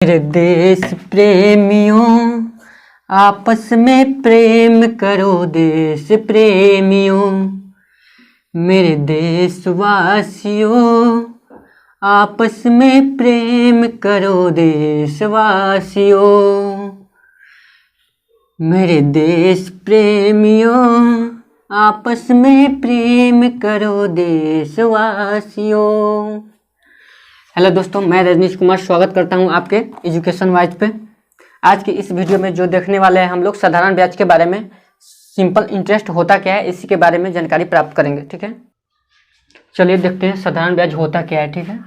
मेरे देश प्रेमियों आपस में प्रेम करो देश प्रेमियों। मेरे देशवासियों आपस में प्रेम करो देशवासियों। मेरे देश प्रेमियों आपस में प्रेम करो देशवासियों। हेलो दोस्तों, मैं रजनीश कुमार स्वागत करता हूं आपके एजुकेशन वाइज पे। आज की इस वीडियो में जो देखने वाले हैं हम लोग साधारण ब्याज के बारे में, सिंपल इंटरेस्ट होता क्या है इसी के बारे में जानकारी प्राप्त करेंगे। ठीक है, चलिए देखते हैं साधारण ब्याज होता क्या है। ठीक है,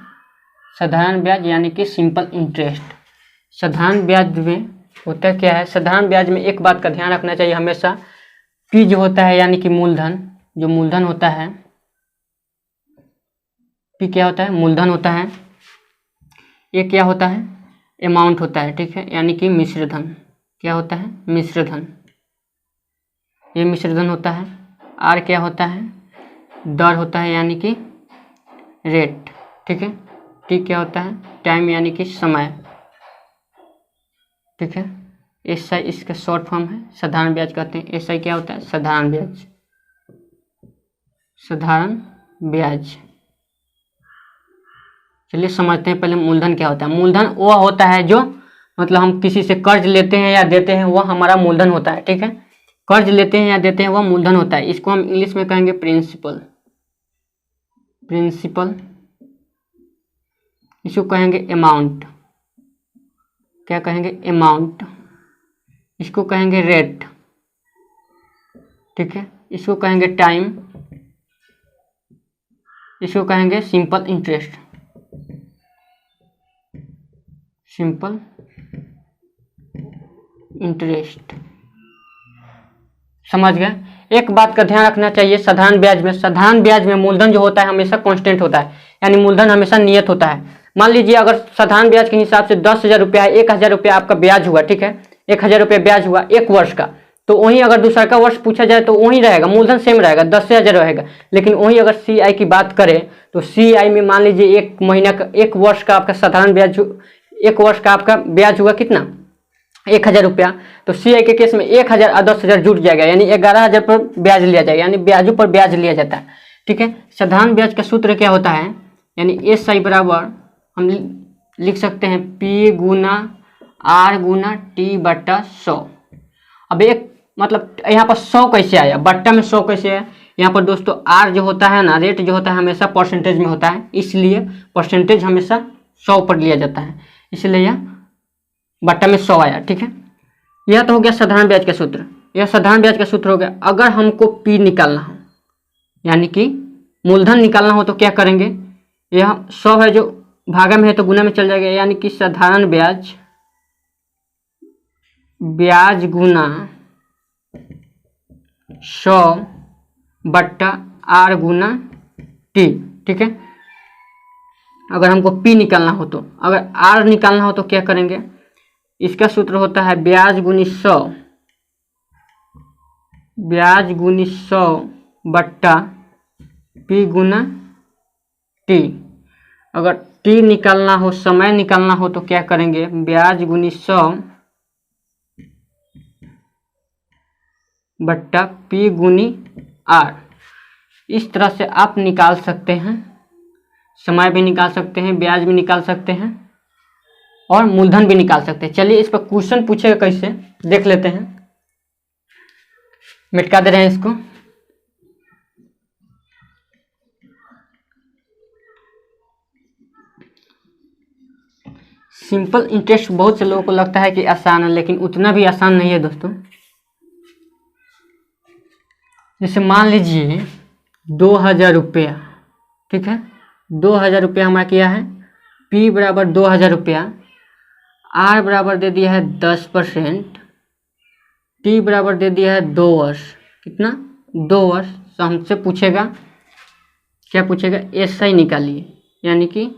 साधारण ब्याज यानी कि सिंपल इंटरेस्ट। साधारण ब्याज में होता क्या है? साधारण ब्याज में एक बात का ध्यान रखना चाहिए हमेशा, पी जो होता है यानी कि मूलधन, जो मूलधन होता है, पी क्या होता है? मूलधन होता है। ये क्या होता है? अमाउंट होता है। ठीक है, यानी कि मिश्रधन। क्या होता है? मिश्रधन। ये मिश्रधन होता है। आर क्या होता है? दर होता है यानी कि रेट। ठीक है, टी क्या होता है? टाइम यानी कि समय। ठीक है, एस आई इसका शॉर्ट फॉर्म है, साधारण ब्याज कहते हैं। एस आई क्या होता है? साधारण ब्याज। साधारण ब्याज। चलिए समझते हैं पहले मूलधन क्या होता है। मूलधन वो होता है जो मतलब हम किसी से कर्ज लेते हैं या देते हैं, वह हमारा मूलधन होता है। ठीक है, कर्ज लेते हैं या देते हैं वह मूलधन होता है। इसको हम इंग्लिश में कहेंगे प्रिंसिपल। प्रिंसिपल। इसको कहेंगे अमाउंट। क्या कहेंगे? अमाउंट। इसको कहेंगे रेट। ठीक है, इसको कहेंगे टाइम। इसको कहेंगे सिंपल इंटरेस्ट। Simple interest. समझ गए? एक बात का ध्यान रखना चाहिए साधारण ब्याज में, साधारण ब्याज में मूलधन जो होता है हमेशा कांस्टेंट होता है, यानी मूलधन हमेशा नियत होता है। मान लीजिए अगर साधारण ब्याज के हिसाब से 10,000 रुपया है, 1,000 रुपया आपका ब्याज हुआ। ठीक है, 1,000 रुपया ब्याज हुआ एक वर्ष का, तो वहीं अगर दूसरा का वर्ष पूछा जाए तो वहीं रहेगा, मूलधन सेम रहेगा, 10,000 रहेगा। लेकिन वहीं अगर CI की बात करें तो CI में मान लीजिए एक महीना का, एक वर्ष का आपका साधारण ब्याज, एक वर्ष का आपका ब्याज हुआ कितना? 1,000 रुपया। तो CI के केस में 1,000 और 10,000 जुट जाएगा, यानी 11,000 पर ब्याज लिया जाएगा, यानी ब्याजों पर ब्याज लिया जाता है। ठीक है, साधारण ब्याज का सूत्र क्या होता है? यानी SI बराबर हम लिख सकते हैं P गुना R गुना T बट्टा 100। अब एक मतलब यहाँ पर 100 कैसे आया, बट्टा में 100 कैसे आया? यहाँ पर दोस्तों R जो होता है ना, रेट जो होता है हमेशा परसेंटेज में होता है, इसलिए परसेंटेज हमेशा 100 पर लिया जाता है, इसलिए यह बट्टा में 100 आया। ठीक है, यह तो हो गया साधारण ब्याज का सूत्र। यह साधारण ब्याज का सूत्र हो गया। अगर हमको P निकालना हो, यानी कि मूलधन निकालना हो, तो क्या करेंगे? यह 100 है, जो भागा में है तो गुना में चल जाएगा, यानी कि साधारण ब्याज, ब्याज गुना 100 बट्टा R गुना T। ठीक है, अगर हमको P निकालना हो, तो अगर R निकालना हो तो क्या करेंगे? इसका सूत्र होता है ब्याज गुनी 100, ब्याज गुनी 100 बट्टा P गुना T। अगर T निकालना हो, समय निकालना हो, तो क्या करेंगे? ब्याज गुनी 100 बट्टा P गुनी R। इस तरह से आप निकाल सकते हैं, समय भी निकाल सकते हैं, ब्याज भी निकाल सकते हैं और मूलधन भी निकाल सकते हैं। चलिए इस पर क्वेश्चन पूछेगा कैसे, देख लेते हैं। मिटका दे रहे हैं इसको। सिंपल इंटरेस्ट बहुत से लोगों को लगता है कि आसान है, लेकिन उतना भी आसान नहीं है दोस्तों। जैसे मान लीजिए 2,000 रुपया। ठीक है, 2,000 रुपया हमारा किया है, P बराबर 2,000 रुपया, R बराबर दे दिया है 10%, T बराबर दे दिया है 2 वर्ष। कितना? 2 वर्ष। तो हमसे पूछेगा, क्या पूछेगा? SI निकालिए, यानी कि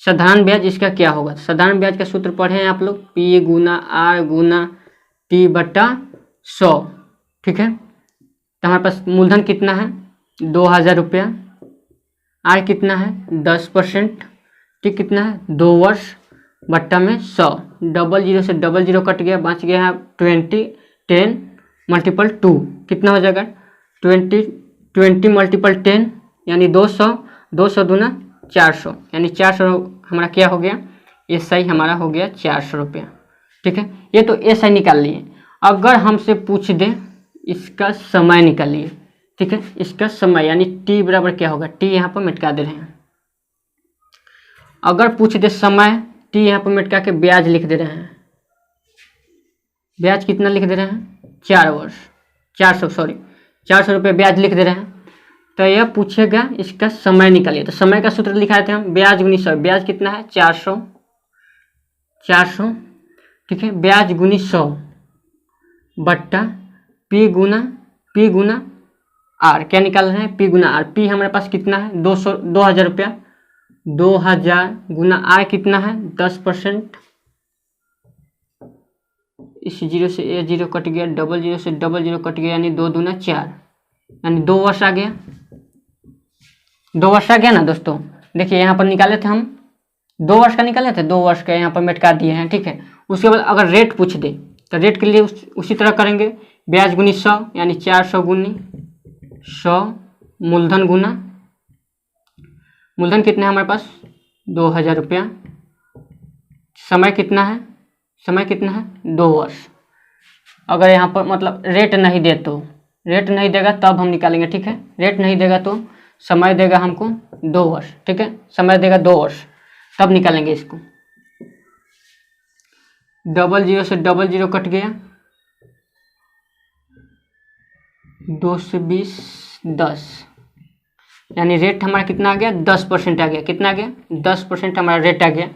साधारण ब्याज। इसका क्या होगा? साधारण ब्याज का सूत्र पढ़े हैं आप लोग, P गुना R गुना T बट्टा 100। ठीक है, तो हमारे पास मूलधन कितना है? 2,000 रुपया। R कितना है? 10%। ठीक कितना है? 2 वर्ष। बट्टा में 100, डबल जीरो से डबल जीरो कट गया, बच गया है 20, 10 मल्टीपल 2 कितना हो जाएगा 20, 20 मल्टीपल 10 यानी 200, 200 दूना 400 यानी 400 हमारा क्या हो गया, SI हमारा हो गया 400 रुपया। ठीक है, ये तो SI निकाल लिए। अगर हमसे पूछ दे इसका समय निकालिए, ठीक है, इसका समय यानी T बराबर क्या होगा, T यहाँ पर मिटका दे रहे हैं। अगर पूछ दे समय, T यहाँ पर मिटका के ब्याज लिख दे रहे हैं। ब्याज कितना लिख दे रहे हैं, 4 वर्ष, 400 रुपये ब्याज लिख दे रहे हैं। तो यह पूछेगा इसका समय निकालिए। तो समय का सूत्र लिखा थे हम, ब्याज गुनी 100। ब्याज कितना है 400, ठीक है, ब्याज गुनी 100 बट्टा P गुना R। क्या निकाल रहे हैं, P गुना R। P हमारे पास कितना है 2000 रुपया, 2000 गुना R कितना है 10%। इस जीरो से ये जीरो कट गया, डबल जीरो से डबल जीरो कट गया यानी 2 दूना 4 यानी 2 वर्ष आ गया। 2 वर्ष आ गया ना दोस्तों। देखिए यहाँ पर निकाले थे हम 2 वर्ष का निकाले थे, 2 वर्ष का यहाँ पर मेटका दिए हैं। ठीक है, उसके बाद अगर रेट पूछ दे तो रेट के लिए उसी तरह करेंगे, ब्याज गुनी 100 यानी 400 गुनी 100 मूलधन गुना, मूलधन कितना है हमारे पास 2000 रुपया। समय कितना है, 2 वर्ष। अगर यहाँ पर मतलब रेट नहीं दे तो, रेट नहीं देगा तब हम निकालेंगे। ठीक है, रेट नहीं देगा तो समय देगा हमको 2 वर्ष। ठीक है, समय देगा 2 वर्ष तब निकालेंगे इसको। डबल जीरो से डबल जीरो कट गया, 2 से 20 10 यानी रेट हमारा कितना आ गया 10% आ गया। कितना आ गया 10% हमारा रेट आ गया।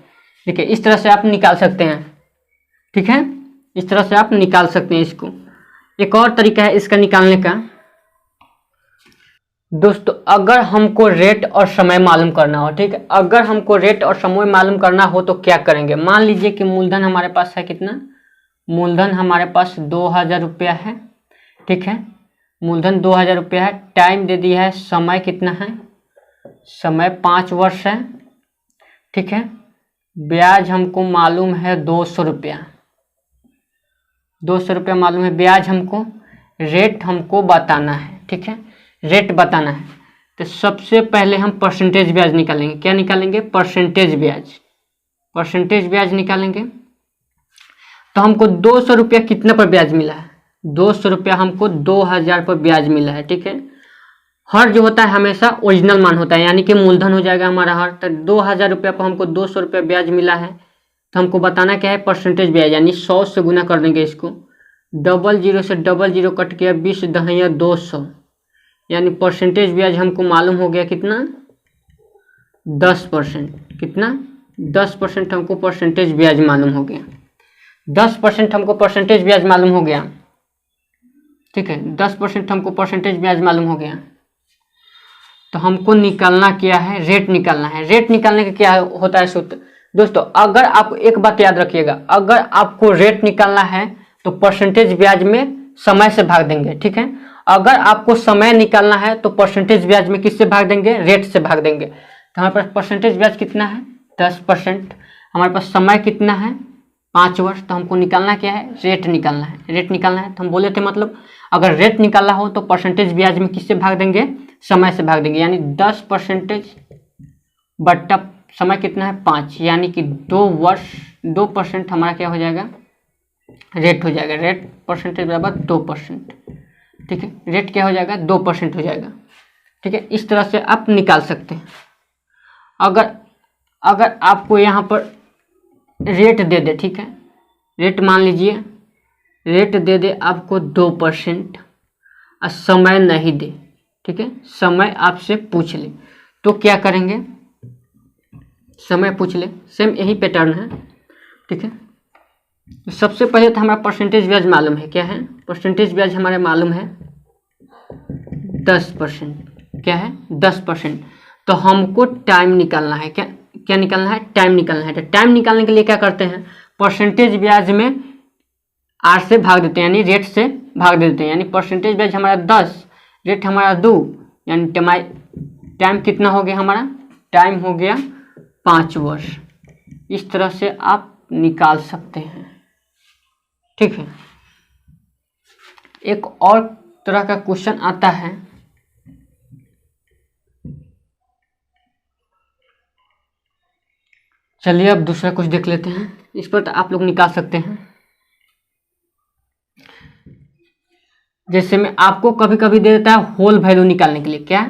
ठीक है, इस तरह से आप निकाल सकते हैं। ठीक है, इस तरह से आप निकाल सकते हैं इसको। एक और तरीका है इसका निकालने का दोस्तों, अगर हमको रेट और समय मालूम करना हो। ठीक है, अगर हमको रेट और समय मालूम करना हो तो क्या करेंगे, मान लीजिए कि मूलधन हमारे पास है कितना, मूलधन हमारे पास 2000 रुपया है। ठीक है, मूलधन 2000 रुपया है, टाइम दे दिया है, समय कितना है, समय 5 वर्ष है। ठीक है, ब्याज हमको मालूम है 200 रुपया, 200 रुपया मालूम है ब्याज हमको। रेट हमको बताना है। ठीक है, रेट बताना है तो सबसे पहले हम परसेंटेज ब्याज निकालेंगे। क्या निकालेंगे, परसेंटेज ब्याज। परसेंटेज ब्याज निकालेंगे तो हमको 200 रुपया कितना पर ब्याज मिला है, 200 रुपया हमको 2000 पर ब्याज मिला है। ठीक है, हर जो होता है हमेशा ओरिजिनल मान होता है यानी कि मूलधन हो जाएगा हमारा हर। तो 2000 रुपया पर हमको 200 रुपया ब्याज मिला है तो हमको बताना क्या है, परसेंटेज ब्याज यानी 100 से गुना कर देंगे इसको। डबल जीरो से डबल जीरो कट गया, 20 दहिया 200 यानी परसेंटेज ब्याज हमको मालूम हो गया कितना 10%। कितना 10% हमको परसेंटेज ब्याज मालूम हो गया। 10% हमको परसेंटेज ब्याज मालूम हो गया। ठीक है, 10% हमको परसेंटेज ब्याज मालूम हो गया तो हमको निकालना क्या है, रेट निकालना है। रेट निकालने का क्या होता है सूत्र दोस्तों, अगर आप एक बात याद रखिएगा, अगर आपको रेट निकालना है तो परसेंटेज ब्याज में समय से भाग देंगे। ठीक है, अगर आपको समय निकालना है तो परसेंटेज ब्याज में किससे भाग देंगे, रेट से भाग देंगे। तो हमारे पास परसेंटेज ब्याज कितना है 10%, हमारे पास समय कितना है 5 वर्ष। तो हमको निकालना क्या है, रेट निकालना है। रेट निकालना है तो हम बोले थे मतलब अगर रेट निकालना हो तो परसेंटेज ब्याज में किससे भाग देंगे, समय से भाग देंगे यानी 10% बट्टा समय कितना है 5 यानी कि 2 वर्ष। 2% हमारा क्या हो जाएगा, रेट हो जाएगा। रेट परसेंटेज बराबर 2%। ठीक है, रेट क्या हो जाएगा 2% हो जाएगा। ठीक है, इस तरह से आप निकाल सकते हैं। अगर आपको यहाँ पर रेट दे दे, ठीक है, रेट मान लीजिए रेट दे दे आपको 2% और समय नहीं दे, ठीक है, समय आपसे पूछ ले तो क्या करेंगे, समय पूछ ले, सेम यही पैटर्न है। ठीक है, तो सबसे पहले तो हमारा परसेंटेज ब्याज मालूम है, क्या है परसेंटेज ब्याज हमारे मालूम है 10%। क्या है 10%। तो हमको टाइम निकालना है, क्या निकालना है, टाइम निकालना है। तो टाइम निकालने के लिए क्या करते हैं, परसेंटेज ब्याज में आर से भाग देते हैं यानी रेट से भाग देते हैं। यानी परसेंटेज ब्याज हमारा 10, रेट हमारा 2 यानी टाइम कितना हो गया हमारा, टाइम हो गया 5 वर्ष। इस तरह से आप निकाल सकते हैं। ठीक है, एक और तरह का क्वेश्चन आता है, चलिए अब दूसरा कुछ देख लेते हैं। इस पर तो आप लोग निकाल सकते हैं। जैसे मैं आपको कभी कभी दे देता है होल वैल्यू निकालने के लिए, क्या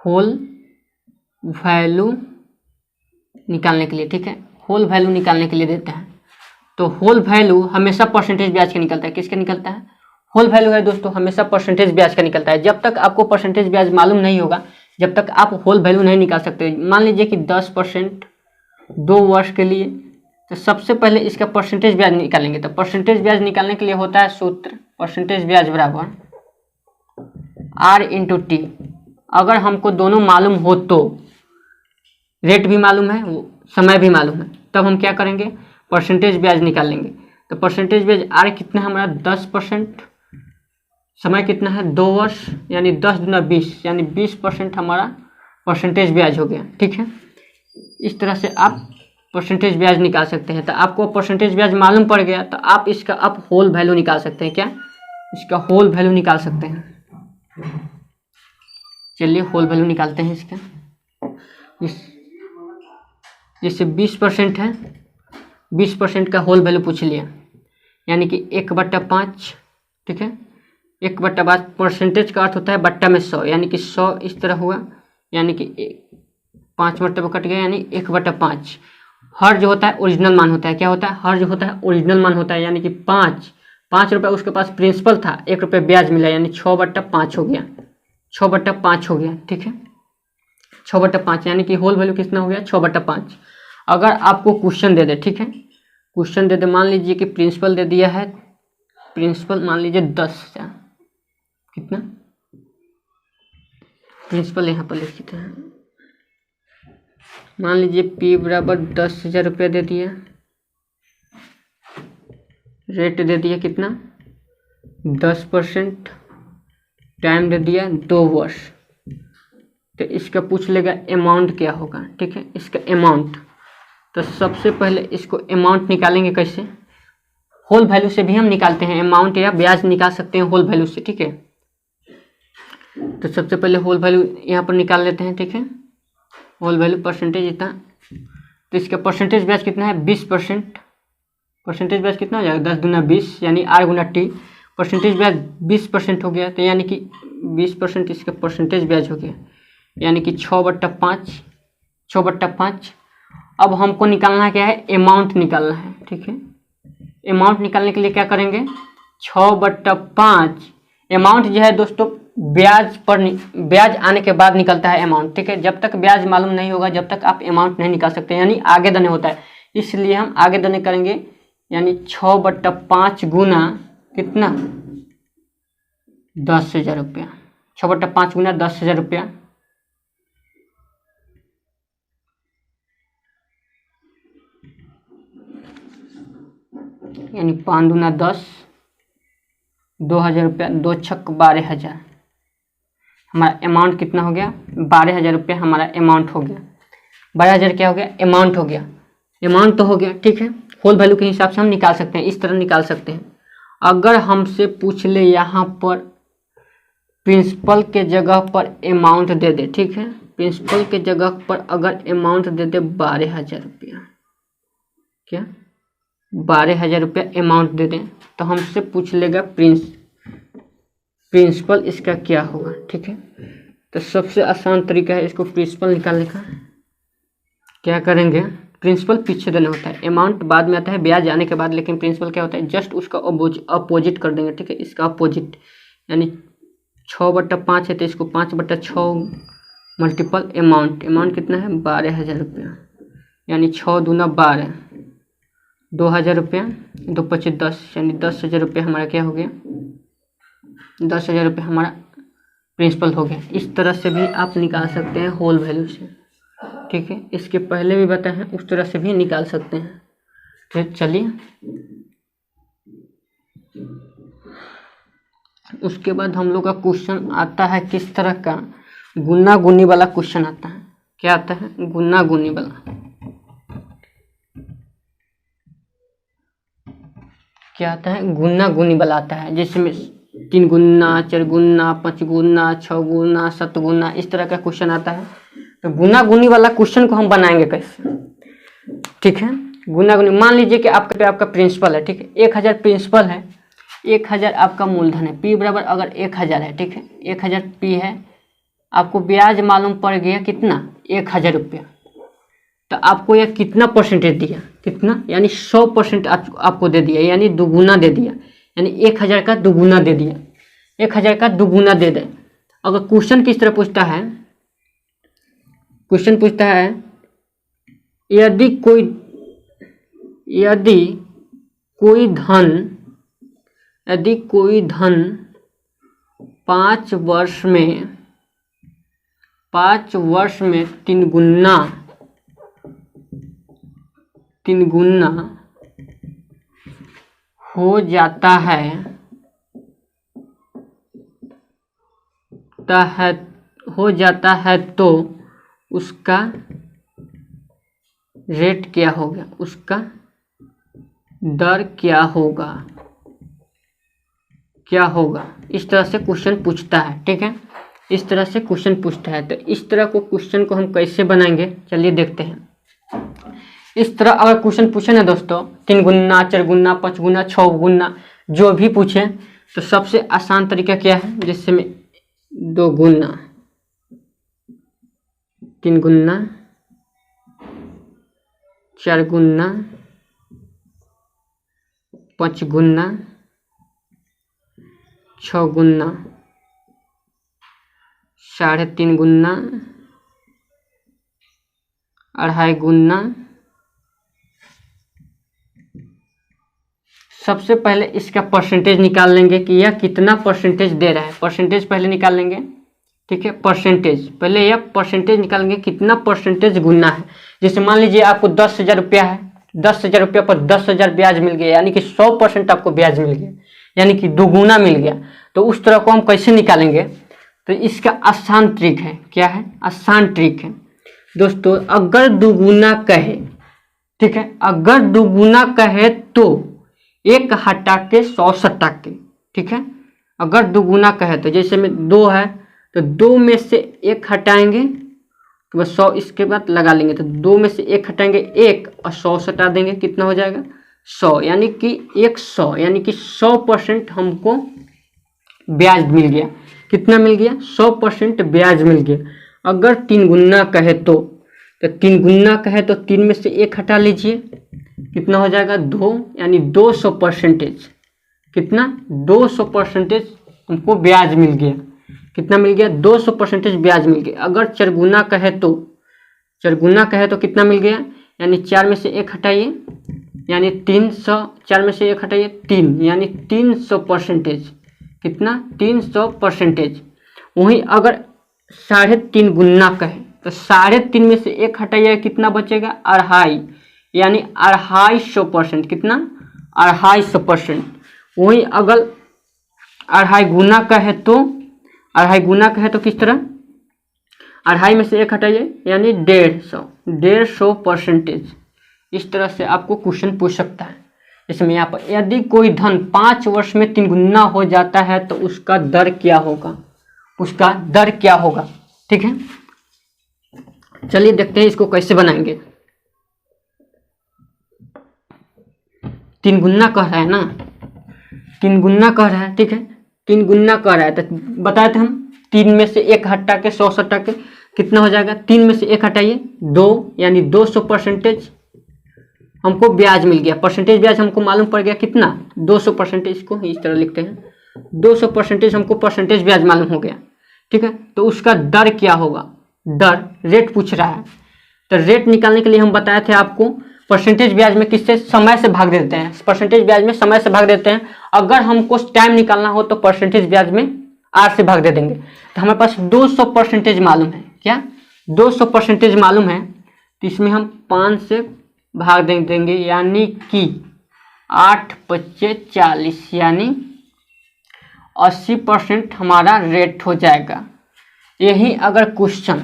होल वैल्यू निकालने के लिए, ठीक है, होल वैल्यू निकालने के लिए देता है। तो होल वैल्यू हमेशा परसेंटेज ब्याज का निकलता है। किसका निकलता है? होल वैल्यू है दोस्तों हमेशा परसेंटेज ब्याज का निकलता है। जब तक आपको परसेंटेज ब्याज मालूम नहीं होगा, जब तक आप होल वैल्यू नहीं निकाल सकते। मान लीजिए कि 10% 2 वर्ष के लिए, तो सबसे पहले इसका परसेंटेज ब्याज निकालेंगे। तो परसेंटेज ब्याज निकालने के लिए होता है सूत्र, परसेंटेज ब्याज बराबर R/T। अगर हमको दोनों मालूम हो तो, रेट भी मालूम है, समय भी मालूम है, तब हम क्या करेंगे? परसेंटेज ब्याज निकालेंगे। तो परसेंटेज ब्याज R कितना है हमारा? 10%, समय कितना है? 2 वर्ष, यानी 10 दूना 20, यानी 20% हमारा परसेंटेज ब्याज हो गया। ठीक है, इस तरह से आप परसेंटेज ब्याज निकाल सकते हैं। तो आपको परसेंटेज ब्याज मालूम पड़ गया तो आप इसका आप होल वैल्यू निकाल सकते हैं। क्या? इसका होल वैल्यू निकाल सकते हैं। चलिए होल वैल्यू निकालते हैं इसका। जैसे 20% है, 20% का होल वैल्यू पूछ लिया, यानी कि 1/5। ठीक है, 1/5 परसेंटेज का अर्थ होता है बट्टा में 100, यानी कि 100 इस तरह हुआ, यानी कि 5 मरतबा कट गया, यानी 1/5। हर जो होता है ओरिजिनल मान होता है। क्या होता है? हर जो होता है ओरिजिनल मान होता है, यानी कि 5 रुपये उसके पास प्रिंसिपल था, 1 रुपये ब्याज मिला, यानी 6/5 हो गया, 6/5 हो गया। ठीक है, 6/5, यानी कि होल वैल्यू कितना हो गया? 6/5। अगर आपको क्वेश्चन दे दे, ठीक है, क्वेश्चन दे दे, मान लीजिए कि प्रिंसिपल दे दिया है, प्रिंसिपल मान लीजिए 10,000, कितना प्रिंसिपल यहाँ पर लिख देते हैं। मान लीजिए P बराबर 10,000 रुपया दे दिया, रेट दे दिया कितना? 10%, टाइम दे दिया 2 वर्ष। तो इसका पूछ लेगा अमाउंट क्या होगा। ठीक है, इसका अमाउंट। तो सबसे पहले इसको अमाउंट निकालेंगे कैसे? होल वैल्यू से भी हम निकालते हैं अमाउंट, या ब्याज निकाल सकते हैं होल वैल्यू से। ठीक है, तो सबसे पहले होल वैल्यू यहाँ पर निकाल लेते हैं। ठीक है, होल वैल्यू परसेंटेज इतना, तो इसका परसेंटेज ब्याज कितना है? 20%। परसेंटेज ब्याज कितना हो जाएगा? 10 दूना 20, यानी R/T। परसेंटेज ब्याज 20% हो गया, तो यानी कि 20% इसका परसेंटेज ब्याज हो गया, यानी कि 6/5, 6/5। अब हमको निकालना क्या है? अमाउंट निकालना है। ठीक है, अमाउंट निकालने के लिए क्या करेंगे? 6/5 अमाउंट जो है दोस्तों ब्याज पर ब्याज आने के बाद निकलता है अमाउंट। ठीक है, जब तक ब्याज मालूम नहीं होगा जब तक आप अमाउंट नहीं निकाल सकते, यानी आगे दने होता है, इसलिए हम आगे दने करेंगे, यानी 6/5 गुना कितना? 10,000 रुपया। 6/5 गुना 10,000 रुपया, यानी 5 दूना 10, 2,000 रुपया, 2 छक 12,000। हमारा अमाउंट कितना हो गया? 12,000 रुपया हमारा अमाउंट हो गया। 12,000 क्या हो गया? अमाउंट हो गया। अमाउंट तो हो गया। ठीक है, होल वैल्यू के हिसाब से हम निकाल सकते हैं, इस तरह निकाल सकते हैं। अगर हमसे पूछ ले यहाँ पर प्रिंसिपल के जगह पर अमाउंट दे दे, ठीक है, प्रिंसिपल के जगह पर अगर अमाउंट दे दे 12,000 रुपया, क्या 12,000 रुपया अमाउंट दे दें, तो हमसे पूछ लेगा प्रिंसिपल इसका क्या होगा। ठीक है, तो सबसे आसान तरीका है इसको प्रिंसिपल निकालने का। क्या करेंगे? प्रिंसिपल पीछे देना होता है, अमाउंट बाद में आता है ब्याज आने के बाद, लेकिन प्रिंसिपल क्या होता है? जस्ट उसका अपोजिट कर देंगे। ठीक है, इसका अपोजिट, यानी 6/5 है तो इसको 5/6 मल्टीपल अमाउंट। अमाउंट कितना है? 12,000 रुपया, यानी 6 दूना 12, 2,000 रुपया, 2 25 10, यानी 10,000 रुपया हमारा क्या हो गया? 10,000 रुपये हमारा प्रिंसिपल हो गया। इस तरह से भी आप निकाल सकते हैं होल वैल्यू से। ठीक है, इसके पहले भी बताए हैं, उस तरह से भी निकाल सकते हैं। फिर चलिए उसके बाद हम लोग का क्वेश्चन आता है किस तरह का? गुना गुनी वाला क्वेश्चन आता है। क्या आता है? गुना गुनी वाला। क्या आता है, गुना गुनी वाला आता है, जिसमें 3 गुना, 4 गुना, 5 गुना, 6 गुना, 7 गुना, इस तरह का क्वेश्चन आता है। तो गुना गुनी वाला क्वेश्चन को हम बनाएंगे कैसे, ठीक है। गुना गुनी, मान लीजिए कि आपका प्रिंसिपल है, ठीक है, 1000 प्रिंसिपल है, 1000 आपका मूलधन है, पी बराबर अगर 1000 है, ठीक है, 1000 पी है, आपको ब्याज मालूम पड़ गया कितना, 1000 रुपया। तो आपको यह कितना परसेंटेज दिया, कितना, यानी 100% आपको दे दिया, यानी दुगुना दे दिया, यानी 1000 का दुगुना दे दिया, 1000 का दुगुना दे दे। अगर क्वेश्चन किस तरह पूछता है, क्वेश्चन पूछता है यदि कोई धन 5 वर्ष में 3 गुना हो जाता है तो उसका रेट क्या होगा, उसका दर क्या होगा, इस तरह से क्वेश्चन पूछता है, ठीक है, इस तरह से क्वेश्चन पूछता है। तो इस तरह को क्वेश्चन को हम कैसे बनाएंगे, चलिए देखते हैं। इस तरह अगर क्वेश्चन पूछे ना दोस्तों, 3 गुना, 4 गुना, 5 गुना, 6 गुना, जो भी पूछे, तो सबसे आसान तरीका क्या है, जिससे में 2 गुना, 3 गुना, 4 गुना, 5 गुना, 6 गुना, 3.5 गुना, 2.5 गुना। सबसे पहले इसका परसेंटेज निकाल लेंगे कि यह कितना परसेंटेज दे रहा है, परसेंटेज पहले निकाल लेंगे, ठीक है। परसेंटेज पहले यह परसेंटेज निकालेंगे कितना परसेंटेज गुना है। जैसे मान लीजिए आपको 10,000 रुपया है, 10,000 रुपया पर 10,000 ब्याज मिल गया, यानी कि 100% आपको ब्याज मिल गया, यानी कि दुगुना मिल गया। तो उस तरह को हम कैसे निकालेंगे, तो इसका आसान ट्रिक है, क्या है, आसान ट्रिक है दोस्तों। अगर दुगुना कहे, ठीक है, अगर दुगुना कहे तो 1 हटा के 100 सटा के, ठीक है। अगर दुगुना कहे तो जैसे में 2 है, तो 2 में से 1 हटाएंगे तो बस 100 इसके बाद लगा लेंगे। तो 2 में से 1 हटाएंगे 1 और 100 सटा देंगे, कितना हो जाएगा 100, यानी कि 100, यानी कि 100% हमको ब्याज मिल गया। कितना मिल गया, 100% ब्याज मिल गया। अगर 3 गुना कहे तो 3 गुना कहे तो 3 में से 1 हटा लीजिए, कितना हो जाएगा 2, यानी 200%। कितना, 200% हमको ब्याज मिल गया। कितना मिल गया, 200% ब्याज मिल गया। अगर 4 गुना कहे तो 4 गुना कहे तो कितना मिल गया, यानी 4 में से 1 हटाइए, यानी 300, 4 में से 1 हटाइए 3, यानी 300%। कितना, 300%। वहीं अगर 3.5 गुना कहे तो 3.5 में से 1 हटाइए, कितना बचेगा 2.5, यानी 250%। कितना, 250%। वहीं अगर 2.5 गुना कहे तो 2.5 गुना कहे तो किस तरह, 2.5 में से 1 हटाइए, यानी 150%। इस तरह से आपको क्वेश्चन पूछ सकता है। इसमें यहाँ पर यदि कोई धन 5 वर्ष में 3 गुना हो जाता है तो उसका दर क्या होगा, उसका दर क्या होगा, ठीक है। चलिए देखते हैं इसको कैसे बनाएंगे। 3 गुना कह रहा है ना, 3 गुना कह रहा है, ठीक है, 3 गुना कह रहा है। तो बताए थे हम 3 में से 1 हटा के 100 हटा के कितना हो जाएगा, 3 में से 1 हटाइए 2, यानी 200% हमको ब्याज मिल गया। परसेंटेज ब्याज हमको मालूम पड़ गया कितना, 200%। इसको इस तरह लिखते हैं, 200% हमको परसेंटेज ब्याज मालूम हो गया, ठीक है। तो उसका दर क्या होगा, दर, रेट पूछ रहा है। तो रेट निकालने के लिए हम बताए थे आपको, परसेंटेज ब्याज में किससे, समय से भाग देते हैं। परसेंटेज ब्याज में समय से भाग देते हैं। अगर हमको टाइम निकालना हो तो परसेंटेज ब्याज में आर से भाग दे देंगे। तो हमारे पास 200% मालूम है, क्या 200% मालूम है। तो इसमें हम 5 से भाग देंगे, यानी कि 8 × 5 = 40, यानी 80% हमारा रेट हो जाएगा। यही अगर क्वेश्चन,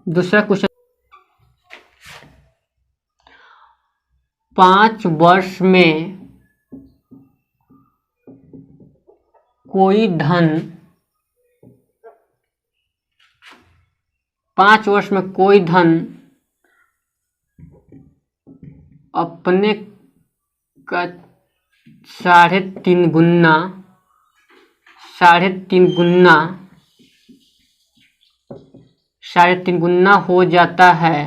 दूसरा क्वेश्चन, 5 वर्ष में कोई धन 5 वर्ष में कोई धन अपने का 3.5 गुना 3.5 गुना हो जाता है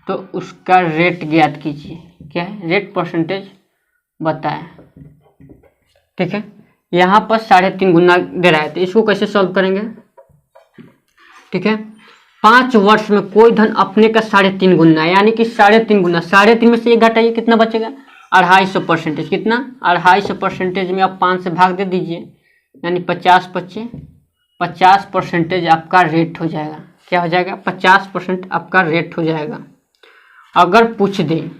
तो उसका रेट ज्ञात कीजिए। क्या है? रेट परसेंटेज बताएं। ठीक है, यहाँ पर 3.5 गुना दे रहा है तो इसको कैसे सॉल्व करेंगे? ठीक है, 5 वर्ष में कोई धन अपने का 3.5 गुना, यानी कि 3.5 गुना, 3.5 में से 1 घटाइए, कितना बचेगा? 250%। कितना? 250% में आप 5 से भाग दे दीजिए, यानी 50 बचे। 50% आपका रेट हो जाएगा। क्या हो जाएगा? 50% आपका रेट हो जाएगा। अगर पूछ दे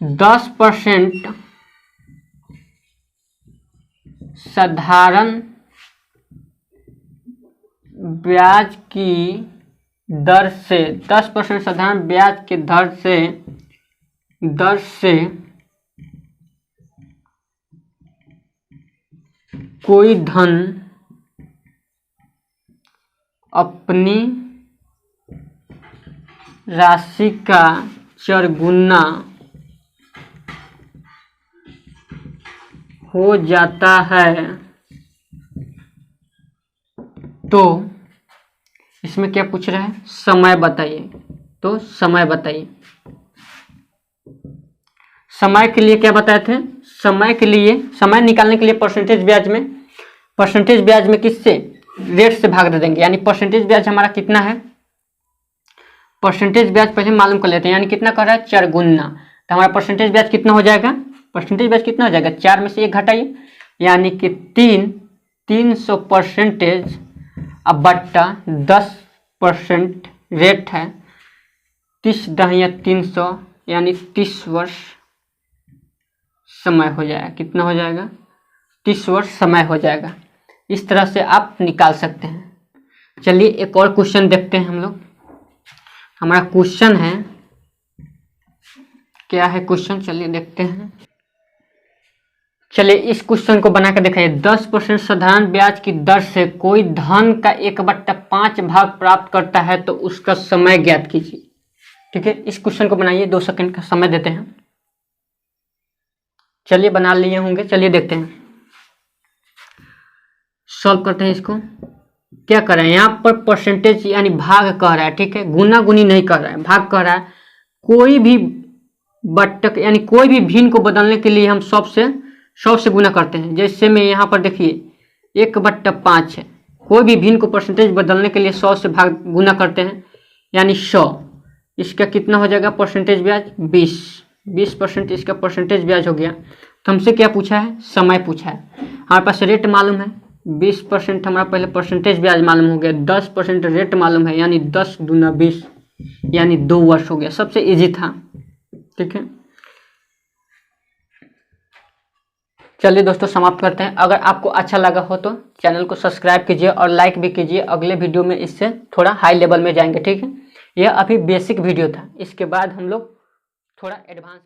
10% साधारण ब्याज की दर से 10% साधारण ब्याज की दर से कोई धन अपनी राशि का 4 गुना हो जाता है तो इसमें क्या पूछ रहा है? समय बताइए। तो समय बताइए। समय के लिए क्या बताए थे? समय निकालने के लिए परसेंटेज ब्याज में किससे? रेट से भाग दे देंगे, यानी परसेंटेज ब्याज हमारा कितना है? परसेंटेज ब्याज पहले मालूम कर लेते हैं, यानी कितना कर रहा है? 4 गुना। तो हमारा परसेंटेज ब्याज कितना हो जाएगा? 4 में से 1 घटाइए, यानी कि 300% अब बट्टा 10% रेट है। 30 दहिया 300, यानी 30 वर्ष समय हो जाएगा। कितना हो जाएगा? 30 वर्ष समय हो जाएगा। इस तरह से आप निकाल सकते हैं। चलिए एक और क्वेश्चन देखते हैं हम लोग। हमारा क्वेश्चन है, क्या है क्वेश्चन? चलिए देखते हैं। चलिए इस क्वेश्चन को बना कर दिखाइए। 10% साधारण ब्याज की दर से कोई धन का 1/5 भाग प्राप्त करता है तो उसका समय ज्ञात कीजिए। ठीक है, इस क्वेश्चन को बनाइए। 2 सेकंड का समय देते हैं। चलिए बना लिए होंगे। चलिए देखते हैं, सॉल्व करते हैं इसको। क्या कर रहे हैं? यहाँ पर परसेंटेज यानी भाग कह रहा है। ठीक है, गुना गुनी नहीं कर रहा है, भाग कह रहा है। कोई भी बट्टक यानी कोई भी भिन्न को बदलने के लिए हम 100 से गुना करते हैं। जैसे में यहाँ पर देखिए 1/5 है। कोई भी भिन्न को परसेंटेज बदलने के लिए 100 से भाग गुना करते हैं, यानी 100। इसका कितना हो जाएगा परसेंटेज ब्याज? 20% इसका परसेंटेज ब्याज हो गया। तो हमसे क्या पूछा है? समय पूछा है। हमारे पास रेट मालूम है, 20% हमारा पहले परसेंटेज ब्याज मालूम हो गया, 10% रेट मालूम है, यानी 10 दूना 20, यानी 2 वर्ष हो गया। सबसे इजी था। ठीक है, चलिए दोस्तों समाप्त करते हैं। अगर आपको अच्छा लगा हो तो चैनल को सब्सक्राइब कीजिए और लाइक भी कीजिए। अगले वीडियो में इससे थोड़ा हाई लेवल में जाएंगे। ठीक है, यह अभी बेसिक वीडियो था, इसके बाद हम लोग थोड़ा एडवांस